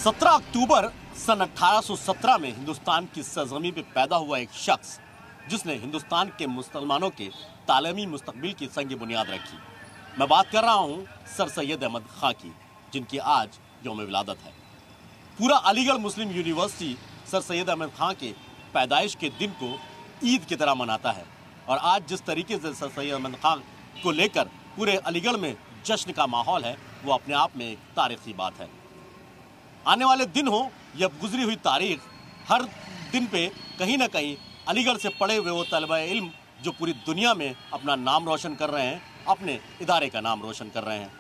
17 अक्टूबर सन 1817 में हिंदुस्तान की सरजमीं पे पैदा हुआ एक शख्स जिसने हिंदुस्तान के मुसलमानों के तालीमी मुस्तकबिल की संग बुनियाद रखी। मैं बात कर रहा हूँ सर सैयद अहमद खां की, जिनकी आज यौम विलादत है। पूरा अलीगढ़ मुस्लिम यूनिवर्सिटी सर सैयद अहमद खां के पैदाइश के दिन को ईद की तरह मनाता है और आज जिस तरीके से सर सैयद अहमद खां को लेकर पूरे अलीगढ़ में जश्न का माहौल है वो अपने आप में एक तारीखी बात है। आने वाले दिन हो या गुजरी हुई तारीख, हर दिन पे कहीं ना कहीं अलीगढ़ से पढ़े हुए वो तलबा इल्म जो पूरी दुनिया में अपना नाम रोशन कर रहे हैं, अपने इदारे का नाम रोशन कर रहे हैं।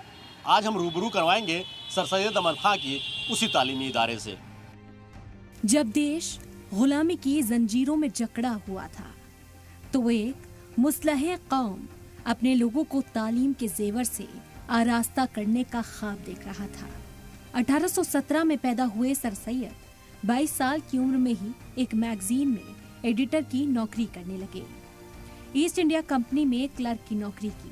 आज हम रूबरू करवाएंगे सर सैयद अहमद खां की उसी तालीमी इदारे से। जब देश गुलामी की जंजीरों में जकड़ा हुआ था तो एक मुस्लह कौम अपने लोगों को तालीम के जेवर से आरास्ता करने का ख्वाब देख रहा था। 1817 में पैदा हुए सर सैयद 22 साल की उम्र में ही एक मैगजीन में एडिटर की नौकरी करने लगे। ईस्ट इंडिया कंपनी में क्लर्क की नौकरी की।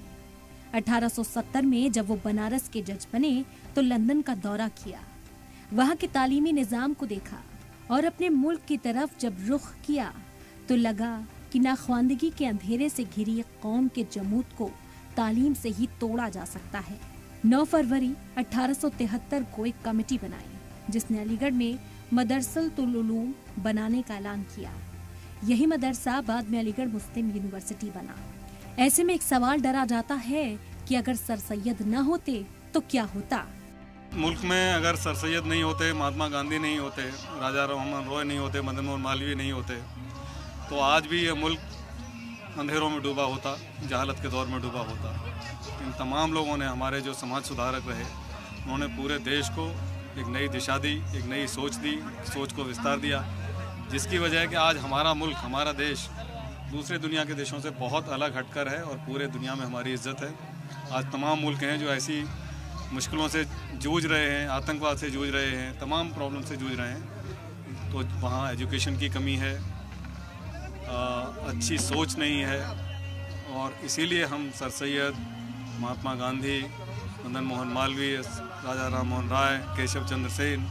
1870 में जब वो बनारस के जज बने तो लंदन का दौरा किया, वहाँ के तालीमी निजाम को देखा और अपने मुल्क की तरफ जब रुख किया तो लगा कि नाख्वानदगी के अंधेरे से घिरी कौम के जमूत को तालीम से ही तोड़ा जा सकता है। 9 फरवरी 1873 को एक कमेटी बनाई जिसने अलीगढ़ में मदरसतुल उलूम बनाने का ऐलान किया। यही मदरसा बाद में अलीगढ़ मुस्लिम यूनिवर्सिटी बना। ऐसे में एक सवाल डरा जाता है कि अगर सर सैयद न होते तो क्या होता। मुल्क में अगर सर सैयद नहीं होते, महात्मा गांधी नहीं होते, राजा राममोहन रॉय नहीं होते, मदन मोहन मालवीय नहीं होते तो आज भी ये मुल्क अंधेरों में डूबा होता, जहालत के दौर में डूबा होता। इन तमाम लोगों ने, हमारे जो समाज सुधारक रहे, उन्होंने पूरे देश को एक नई दिशा दी, एक नई सोच दी, सोच को विस्तार दिया, जिसकी वजह है कि आज हमारा मुल्क, हमारा देश दूसरे दुनिया के देशों से बहुत अलग हटकर है और पूरे दुनिया में हमारी इज्जत है। आज तमाम मुल्क हैं जो ऐसी मुश्किलों से जूझ रहे हैं, आतंकवाद से जूझ रहे हैं, तमाम प्रॉब्लम से जूझ रहे हैं, तो वहाँ एजुकेशन की कमी है, अच्छी सोच नहीं है और इसीलिए हम सर सैयद, महात्मा गांधी, मदन मोहन मालवीय, राजा राममोहन राय, केशव चंद्र सेन,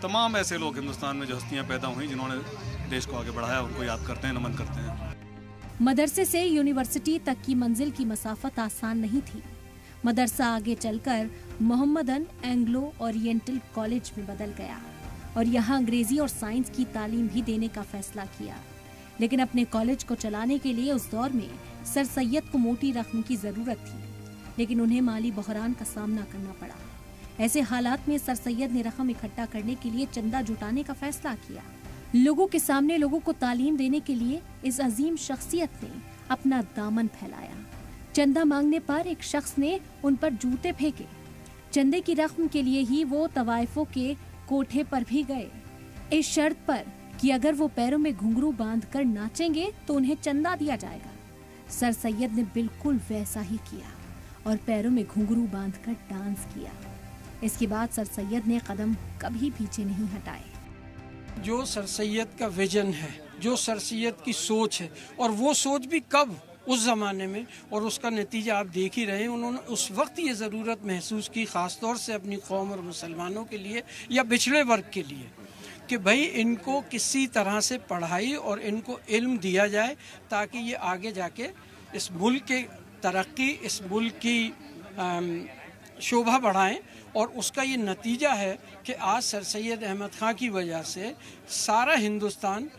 तमाम ऐसे लोग हिंदुस्तान में जो हस्तियां पैदा हुई जिन्होंने देश को आगे बढ़ाया, उनको याद करते हैं, नमन करते हैं। मदरसे से यूनिवर्सिटी तक की मंजिल की मसाफत आसान नहीं थी। मदरसा आगे चलकर मोहम्मदन एंग्लो ओरिएंटल कॉलेज में बदल गया और यहाँ अंग्रेजी और साइंस की तालीम भी देने का फैसला किया। लेकिन अपने कॉलेज को चलाने के लिए उस दौर में सर सैयद को मोटी रकम की जरूरत थी, लेकिन उन्हें माली बहरान का सामना करना पड़ा। ऐसे हालात में सर सैयद ने रकम इकट्ठा करने के लिए चंदा जुटाने का फैसला किया। लोगों के सामने लोगों को तालीम देने के लिए इस अजीम शख्सियत ने अपना दामन फैलाया। चंदा मांगने पर एक शख्स ने उन पर जूते फेंके। चंदे की रकम के लिए ही वो तवाइफों के कोठे पर भी गए, इस शर्त पर कि अगर वो पैरों में घुंघरू बांधकर नाचेंगे तो उन्हें चंदा दिया जाएगा। सर सैयद ने बिल्कुल वैसा ही किया और पैरों में घुंघरू बांधकर डांस किया। इसके बाद सर सैयद ने कदम कभी पीछे नहीं हटाए। जो सर सैयद का विजन है, जो सर सैयद की सोच है, और वो सोच भी कब, उस ज़माने में, और उसका नतीजा आप देख ही रहे हैं। उन्होंने उस वक्त ये ज़रूरत महसूस की, ख़ास तौर से अपनी कौम और मुसलमानों के लिए या पिछड़े वर्ग के लिए, कि भाई इनको किसी तरह से पढ़ाई और इनको इल्म दिया जाए ताकि ये आगे जाके इस मुल्क के तरक्की, इस मुल्क की शोभा बढ़ाएं। और उसका ये नतीजा है कि आज सर सैयद अहमद खां की वजह से सारा हिंदुस्तान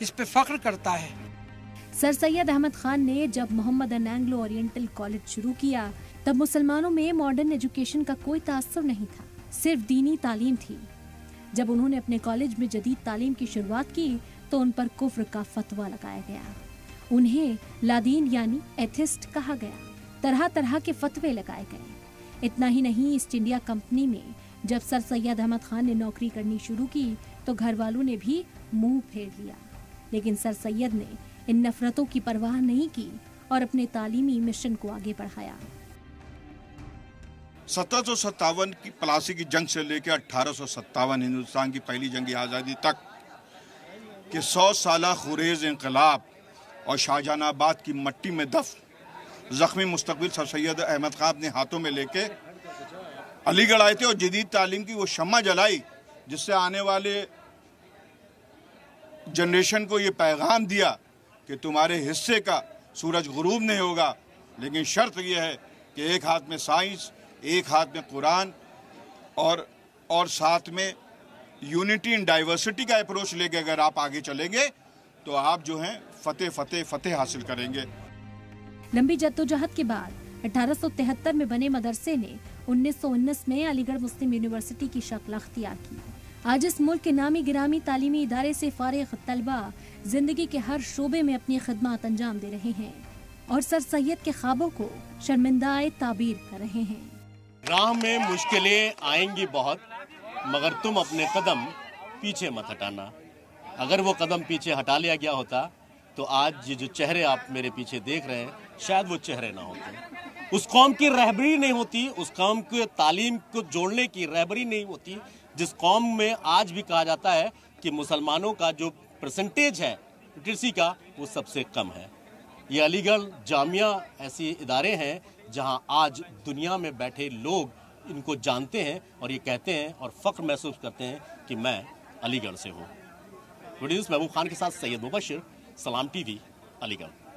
इस पे फख्र करता है। सर सैयद अहमद खान ने जब मोहम्मदन एंग्लो ओरिएंटल कॉलेज शुरू किया तब मुसलमानों में मॉडर्न एजुकेशन का कोई तासुर नहीं था, सिर्फ दीनी तालीम थी। जब उन्होंने अपने कॉलेज में जदीद तालीम की शुरुआत की तो उन पर कुफ्र का फतवा लगाया गया। उन्हें लादीन यानी एथिस्ट कहा गया। तरह तरह के फतवे लगाए गए। इतना ही नहीं, ईस्ट इंडिया कंपनी में जब सर सैयद अहमद खान ने नौकरी करनी शुरू की तो घर वालों ने भी मुंह फेर लिया, लेकिन सर सैयद ने इन नफरतों की परवाह नहीं की और अपने तालीमी मिशन को आगे बढ़ाया। 1757 की प्लासी की जंग से लेकर 1857 हिंदुस्तान की पहली जंग आज़ादी तक के 100 साला खुरेज इंकलाब और शाहजहानाबाद की मट्टी में दफ जख्मी मुस्तकबिल सर सैयद अहमद खां अपने हाथों में लेके अलीगढ़ आए थे और जदीद तालीम की वो शम्मा जलाई जिससे आने वाले जनरेशन को ये पैगाम दिया कि तुम्हारे हिस्से का सूरज गुरूब नहीं होगा, लेकिन शर्त यह है कि एक हाथ में साइंस, एक हाथ में कुरान और साथ में यूनिटी इन डाइवर्सिटी का अप्रोच लेके अगर आप आगे चलेंगे तो आप जो हैं फतेह हासिल करेंगे। लंबी जद्दोजहद के बाद 1873 में बने मदरसे ने 1919 में अलीगढ़ मुस्लिम यूनिवर्सिटी की शक्ल अख्तियार की। आज इस मुल्क के नामी गिरामी तालीमी इदारे से फारिग तलबा जिंदगी के हर शोबे में अपनी खिदमत अंजाम दे रहे हैं और सर सैयद के ख्वाबों को शर्मिंदाए ताबीर कर रहे हैं। राह में मुश्किलें आएंगी बहुत, मगर तुम अपने कदम पीछे मत हटाना। अगर वो कदम पीछे हटा लिया गया होता तो आज ये जो चेहरे आप मेरे पीछे देख रहे हैं शायद वो चेहरे ना होते। उस कौम की रहबरी नहीं होती, उस कौम के तालीम को जोड़ने की रहबरी नहीं होती, जिस कौम में आज भी कहा जाता है कि मुसलमानों का जो परसेंटेज है लिटरेसी का वो सबसे कम है। ये अलीगढ़ जामिया ऐसे इदारे हैं जहां आज दुनिया में बैठे लोग इनको जानते हैं और ये कहते हैं और फख्र महसूस करते हैं कि मैं अलीगढ़ से हूँ। महबूब खान के साथ सैयद मुबशिर, सलाम टीवी, अलीगढ़।